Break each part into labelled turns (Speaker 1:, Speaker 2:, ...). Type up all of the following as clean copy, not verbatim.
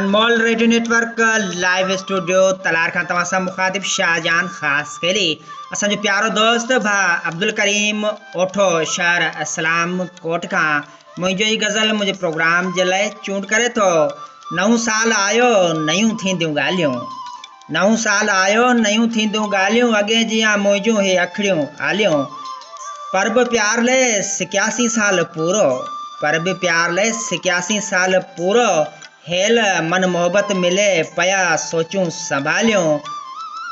Speaker 1: अनमोल radio network live studio तलार खां तव्हां सां मुखातिब शाहजहान ख़ासि करी असांजो प्यारो दोस्त भा अब्दुल करीम ओठो शहर इस्लाम कोट खां मुंहिंजो ई गज़ल मुंहिंजे प्रोग्राम जे लाइ चूंड करे थो। नओं साल आयो नयूं थींदियूं ॻाल्हियूं, नओं साल आयो नयूं थींदियूं ॻाल्हियूं, अॻे जीअं मुंहिंजूं हे अखड़ियूं आलियूं। पर बि प्यार लाइ 81 साल पूरो, पर बि प्यार लाइ 81 साल पूरो, हेल मन मोहब्बत मिले पया सोचूं संभालियूं।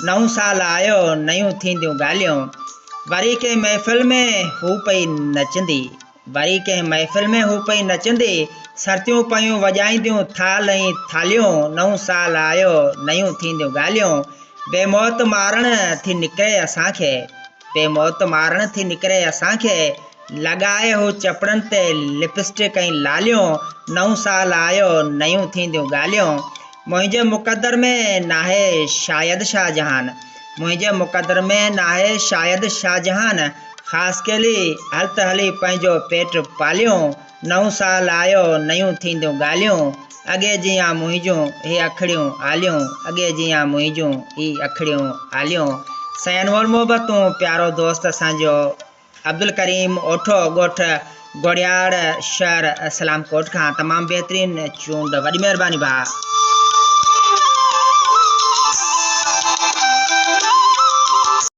Speaker 1: नओं साल आयो नयूं थींदियूं ॻाल्हियूं। वरी कंहिं महफ़िल में हू पई नचंदी, वरी कंहिं महफ़िल में हू पई नचंदी, सरतियूं पयूं वॼाईंदियूं थाल ऐं थालियूं। नओं साल आयो नयूं थींदियूं ॻाल्हियूं। बेमौत मारण थी निकिरे असांखे, बेमौत मारण थी निकिरे असांखे, लॻाए हू चपड़नि ते लिपस्टिक ऐं लालियूं। नओं साल आयो नयूं थींदियूं ॻाल्हियूं। मुंहिंजे मुक़दर में नाहे शायदि शाहजहान, मुंहिंजे मुक़दर में नाहे शायदि शाहजहान, ख़ासि केली हल त हली पंहिंजो पेट पालियूं। नओं साल आयो नयूं थींदियूं ॻाल्हियूं। अॻे जीअं मुंहिंजूं हे अखड़ियूं आलियूं, अॻे जीअं मुंहिंजूं ही अखड़ियूं आलियूं। सही अनमोल मोहब्बतूं प्यारो दोस्त असांजो अब्दुल करीम ओठो ॻोठ गोड़ियाड़ शहर इस्लाम कोट खां तमामु बहितरीन चूंड। वॾी महिरबानी भाउ।